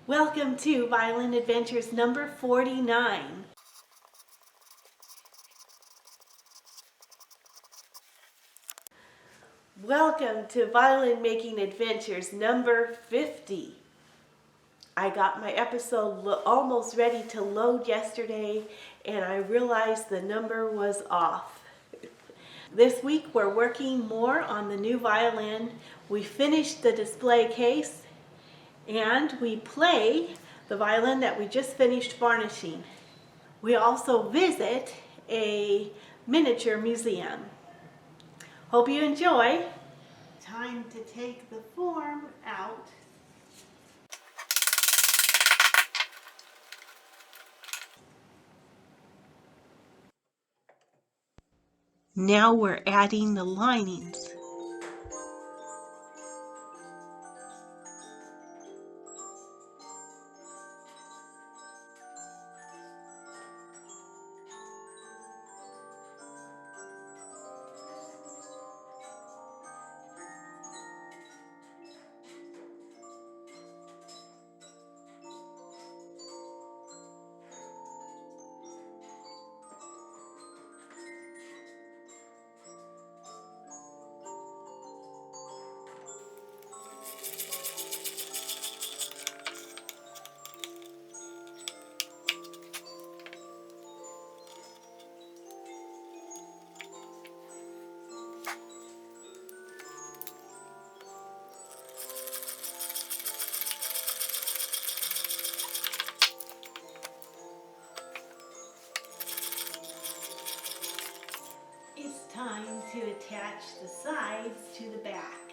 Welcome to Violin Adventures number 49. Welcome to Violin Making Adventures number 50. I got my episode almost ready to load yesterday and I realized the number was off. This week we're working more on the new violin. We finished the display case and we play the violin that we just finished varnishing. We also visit a miniature museum. Hope you enjoy. Time to take the form out. Now we're adding the linings. It's time to attach the sides to the back.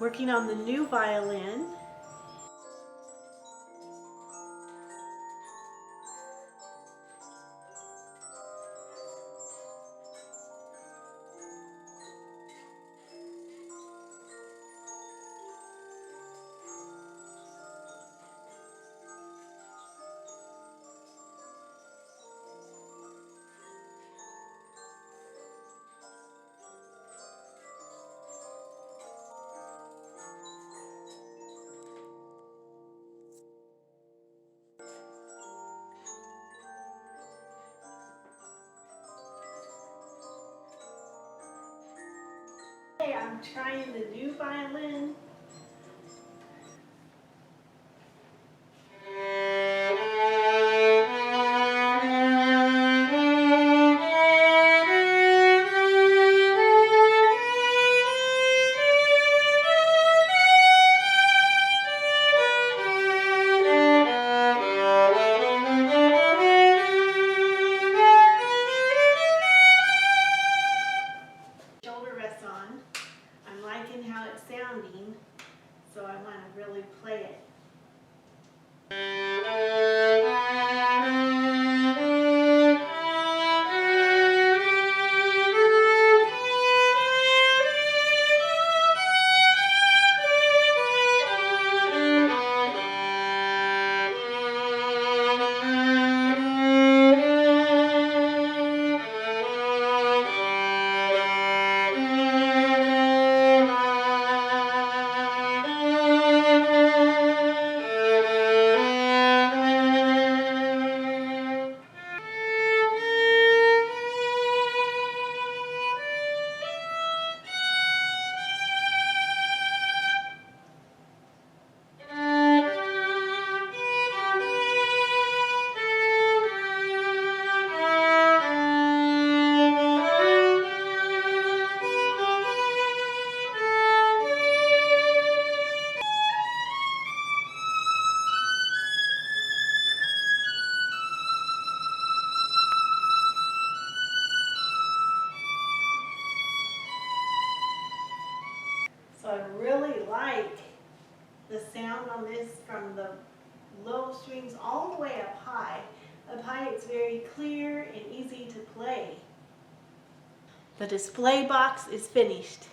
Working on the new violin. Hey, I'm trying the new violin. Shoulder rests on. I'm liking how it's sounding. on this from the low strings all the way up high. Up high it's very clear and easy to play. The display box is finished.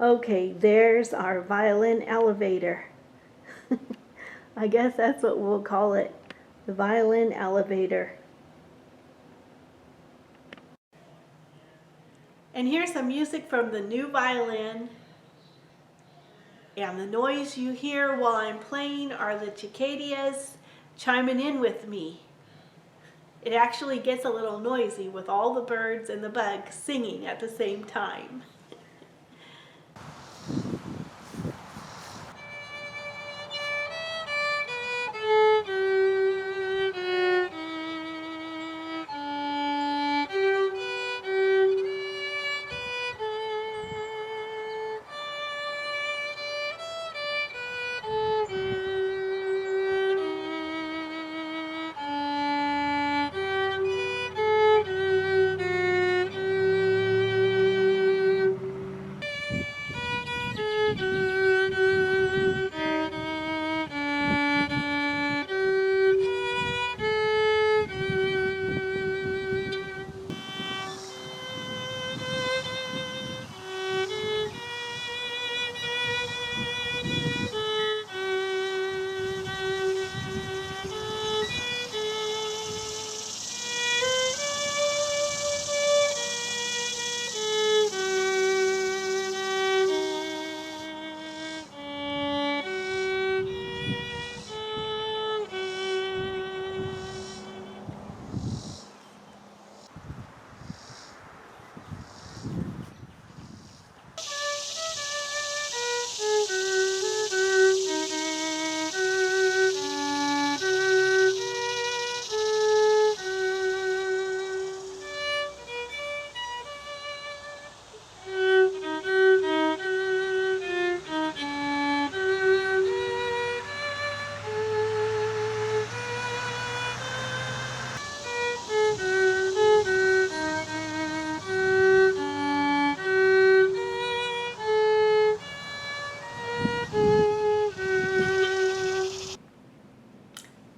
Okay, there's our violin elevator. I guess that's what we'll call it, the violin elevator. And here's some music from the new violin. And the noise you hear while I'm playing are the cicadas chiming in with me. It actually gets a little noisy with all the birds and the bugs singing at the same time.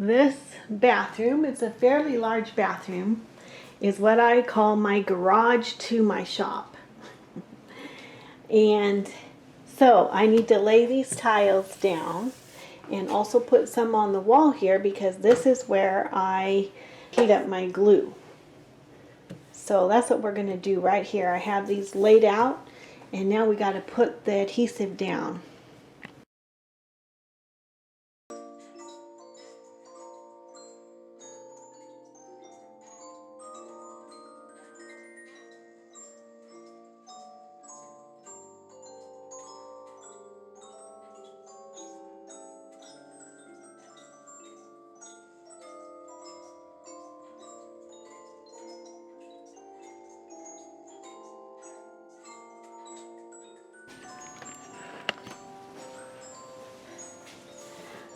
This bathroom, it's a fairly large bathroom, is what I call my garage to my shop. And so I need to lay these tiles down and also put some on the wall here because this is where I heat up my glue. So that's what we're going to do right here. I have these laid out and now we got to put the adhesive down.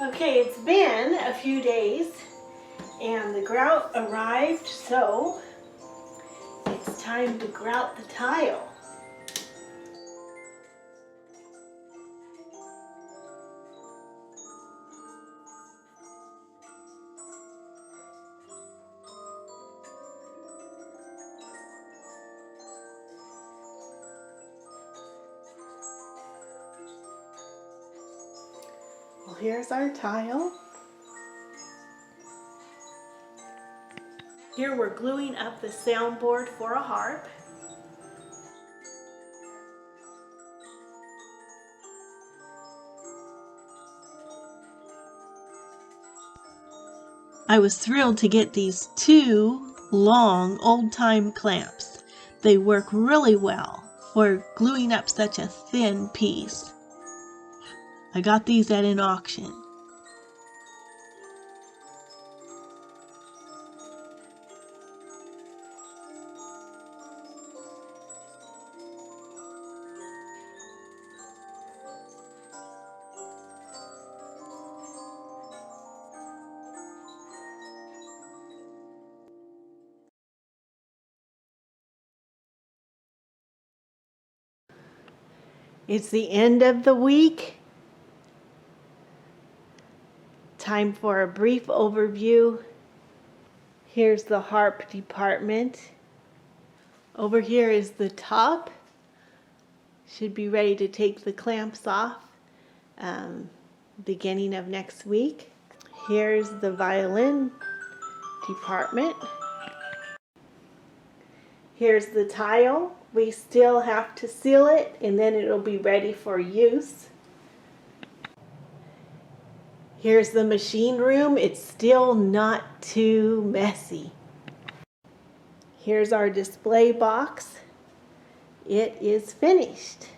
Okay, it's been a few days and the grout arrived, so it's time to grout the tile. Well, here's our tile. Here we're gluing up the soundboard for a harp. I was thrilled to get these two long old-time clamps. They work really well for gluing up such a thin piece. I got these at an auction. It's the end of the week. Time for a brief overview. Here's the harp department. Over here is the top. Should be ready to take the clamps off beginning of next week. Here's the violin department. Here's the tile. We still have to seal it and then it'll be ready for use. Here's the machine room. It's still not too messy. Here's our display box. It is finished.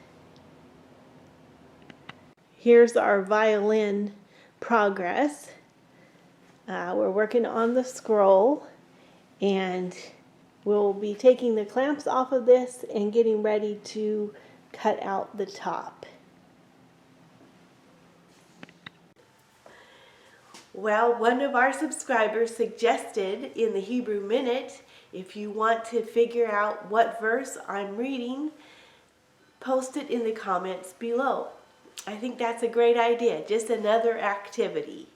Here's our violin progress. We're working on the scroll and we'll be taking the clamps off of this and getting ready to cut out the top. Well, one of our subscribers suggested in the Hebrew Minute, if you want to figure out what verse I'm reading, post it in the comments below. I think that's a great idea, just another activity.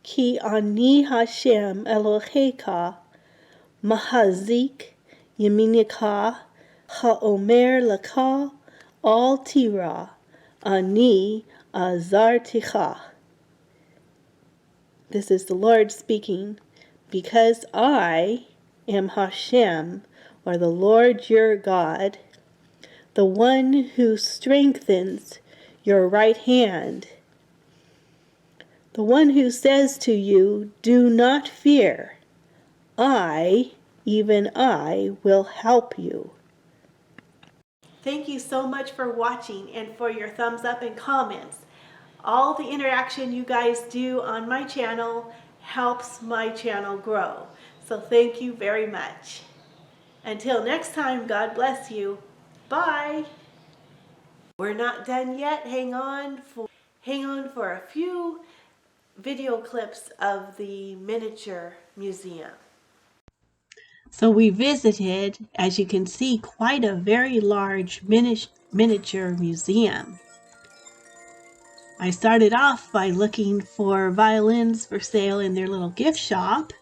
Ki ani Hashem Elohecha Mahazik Yeminika Haomer Laka Al Tira Ani Azarticha. This is the Lord speaking. Because I am Hashem, or the Lord your God, the one who strengthens your right hand, the one who says to you, do not fear. I, even I, will help you. Thank you so much for watching and for your thumbs up and comments. All the interaction you guys do on my channel helps my channel grow. So thank you very much. Until next time, God bless you. Bye. We're not done yet. Hang on for a few video clips of the miniature museum. So we visited, as you can see, quite a very large miniature museum. I started off by looking for violins for sale in their little gift shop,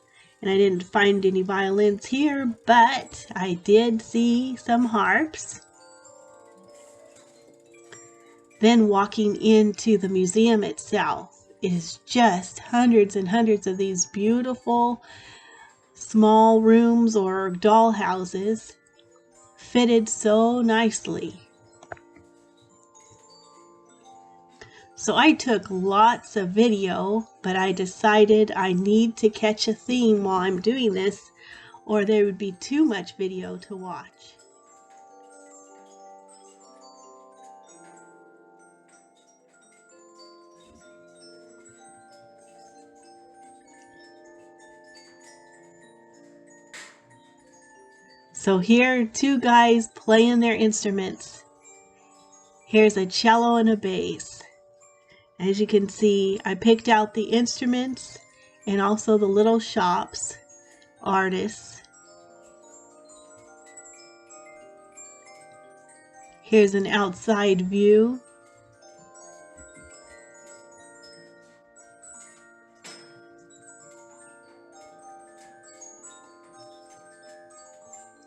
and I didn't find any violins here, but I did see some harps. Then walking into the museum itself is just hundreds and hundreds of these beautiful small rooms or doll houses fitted so nicely. So I took lots of video, but I decided I need to catch a theme while I'm doing this, or there would be too much video to watch. So here are two guys playing their instruments. Here's a cello and a bass. As you can see, I picked out the instruments and also the little shops, artists. Here's an outside view.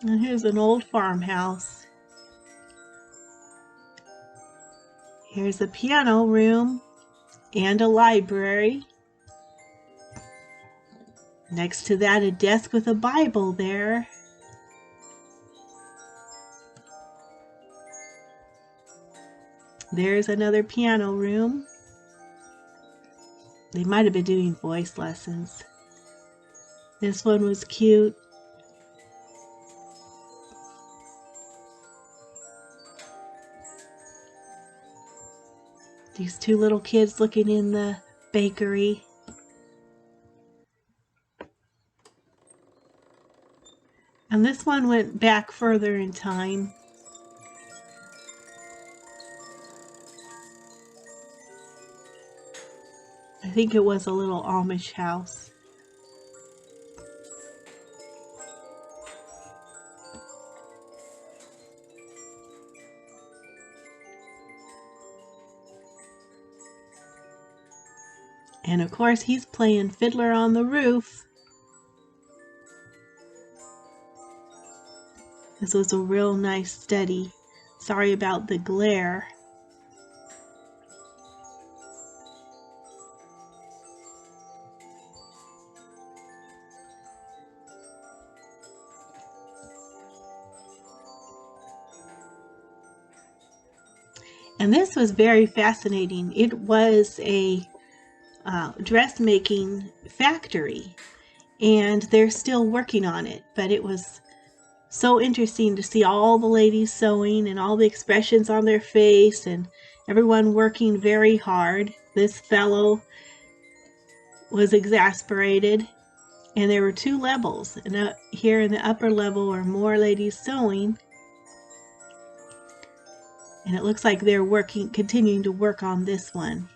And here's an old farmhouse. Here's a piano room and a library. Next to that, a desk with a Bible there. There's another piano room. They might have been doing voice lessons. This one was cute. These two little kids looking in the bakery. And this one went back further in time. I think it was a little Amish house. And of course he's playing Fiddler on the Roof. This was a real nice study. Sorry about the glare. And this was very fascinating. It was a dressmaking factory, and they're still working on it, but it was so interesting to see all the ladies sewing and all the expressions on their face and everyone working very hard. This fellow was exasperated, and there were two levels, and here in the upper level are more ladies sewing, and it looks like they're continuing to work on this one.